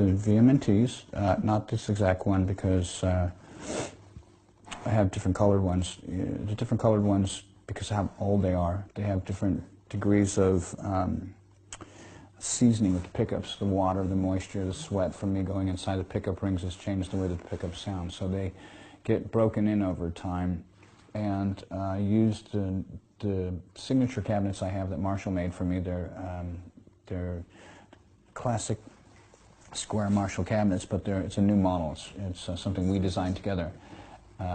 the VMNTs, not this exact one because I have different colored ones. The different colored ones, because of how old they are, they have different degrees of seasoning with the pickups. The water, the moisture, the sweat from me going inside the pickup rings has changed the way that the pickups sound. So they get broken in over time, and use the signature cabinets I have that Marshall made for me. They're classic square Marshall cabinets, but it's a new model. It's something we designed together.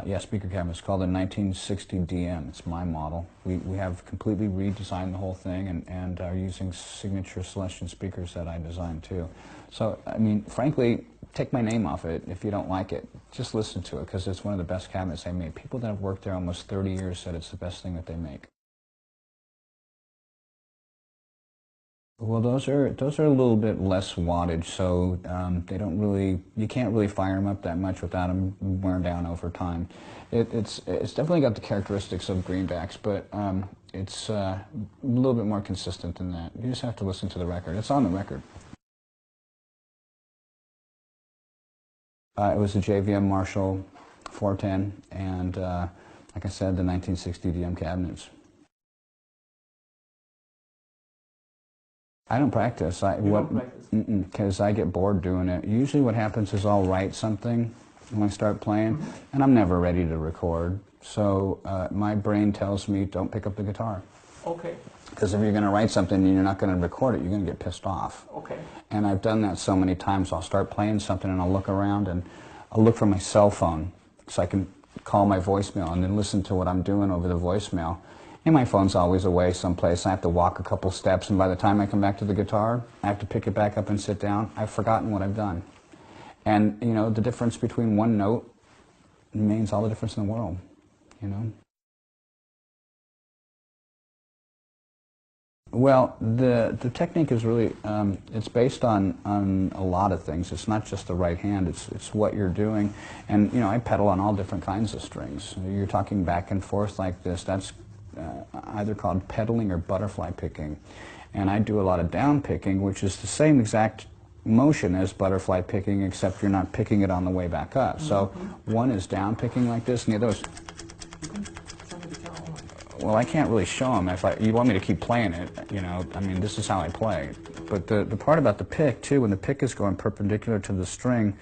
Yeah, speaker cabinet. It's called the 1960 DM. It's my model. We have completely redesigned the whole thing and are using signature Celestion speakers that I designed too. So, I mean, frankly, take my name off it if you don't like it. Just listen to it, because it's one of the best cabinets they made. People that have worked there almost 30 years said it's the best thing that they make. Well, those are a little bit less wattage, so they don't really, you can't really fire them up that much without them wearing down over time. It's definitely got the characteristics of greenbacks, but it's a little bit more consistent than that. You just have to listen to the record. It's on the record. It was a JVM Marshall 410, and like I said, the 1960 DM cabinets. I don't practice. Because I get bored doing it. Usually what happens is I'll write something when I start playing, and I'm never ready to record. So my brain tells me, don't pick up the guitar. Okay. Because if you're going to write something and you're not going to record it, you're going to get pissed off. Okay. And I've done that so many times. I'll start playing something and I'll look around and I'll look for my cell phone so I can call my voicemail and then listen to what I'm doing over the voicemail. And my phone's always away someplace. I have to walk a couple steps, and by the time I come back to the guitar, I have to pick it back up and sit down. I've forgotten what I've done. And, you know, the difference between one note means all the difference in the world, you know? Well, the technique is really, it's based on a lot of things. It's not just the right hand, it's what you're doing. And, you know, I pedal on all different kinds of strings. You're talking back and forth like this, that's either called pedaling or butterfly picking. And I do a lot of down picking, which is the same exact motion as butterfly picking, except you're not picking it on the way back up. So one is down picking like this, and the other is... Well, I can't really show them. If you want me to keep playing it, you know, I mean, this is how I play. But the part about the pick, too, when the pick is going perpendicular to the string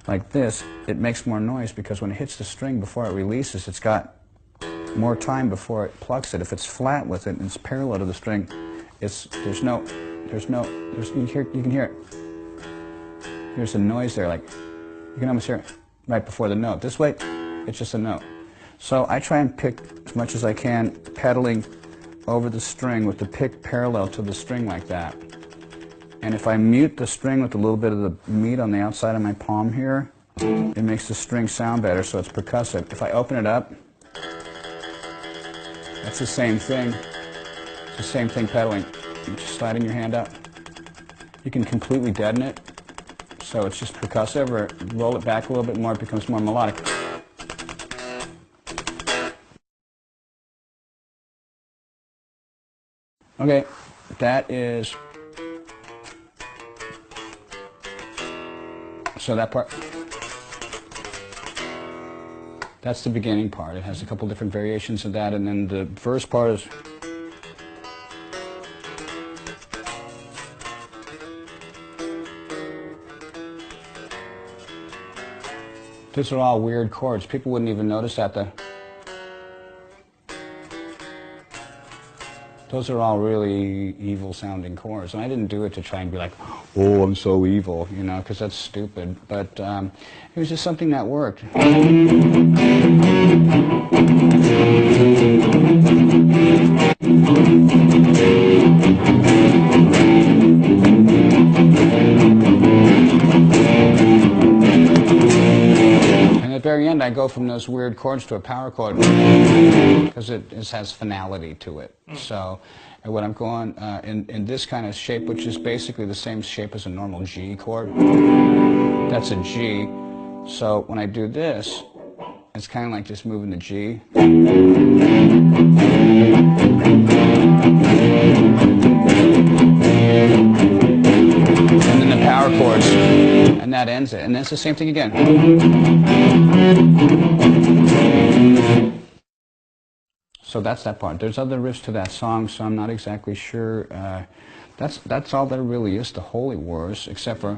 like this, it makes more noise because when it hits the string before it releases, it's got more time before it plucks it. If it's flat with it and it's parallel to the string, you can hear it. There's a noise there, like, you can almost hear it right before the note. This way, it's just a note. So I try and pick as much as I can, pedaling over the string with the pick parallel to the string like that. And if I mute the string with a little bit of the meat on the outside of my palm here, it makes the string sound better, so it's percussive. If I open it up, that's the same thing. It's the same thing pedaling. You're just sliding your hand up. You can completely deaden it, so it's just percussive, or roll it back a little bit more, it becomes more melodic. Okay, that is, so that part, that's the beginning part. It has a couple different variations of that, and then the verse part is, these are all weird chords. People wouldn't even notice that. Those are all really evil sounding chords, and I didn't do it to try and be like, oh, I'm so evil, you know, because that's stupid, but it was just something that worked. And at the very end, I go from those weird chords to a power chord because it has finality to it. So what I'm going in this kind of shape, which is basically the same shape as a normal G chord, that's a G. So when I do this, it's kind of like just moving the G. And then the power chords, and that ends it. And it's the same thing again. So that's that part. There's other riffs to that song, so I'm not exactly sure. That's all there really is to Holy Wars, except for...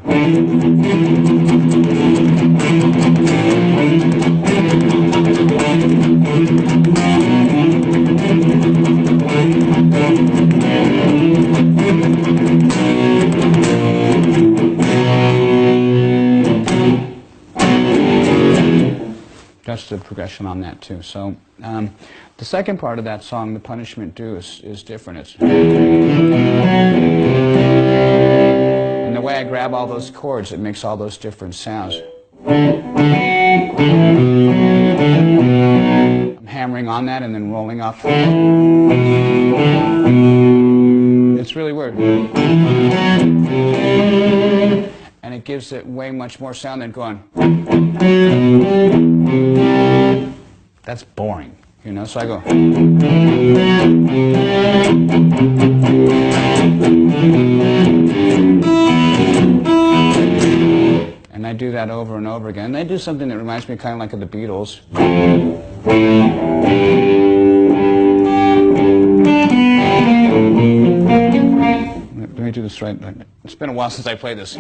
That's the progression on that too. So the second part of that song, The Punishment Due, is different. It's, and the way I grab all those chords, it makes all those different sounds. I'm hammering on that and then rolling off. It's really weird. And it gives it way much more sound than going... That's boring, you know, so I go... And I do that over and over again. And I do something that reminds me kind of like of the Beatles. Let me do this right. It's been a while since I played this.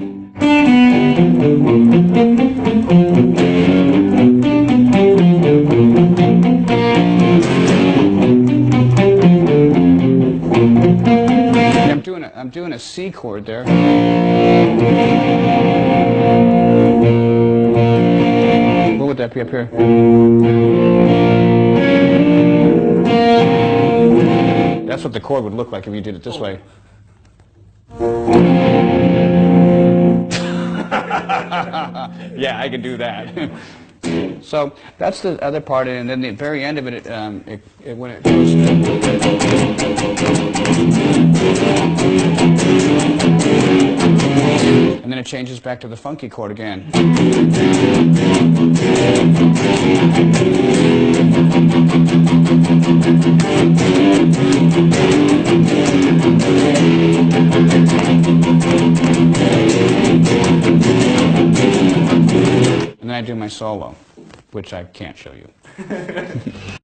I'm doing a C chord there. What would that be up here? That's what the chord would look like if you did it this way. Yeah, I can do that. So that's the other part, and then the very end of it, when it goes, and then it changes back to the funky chord again. And then I do my solo, which I can't show you.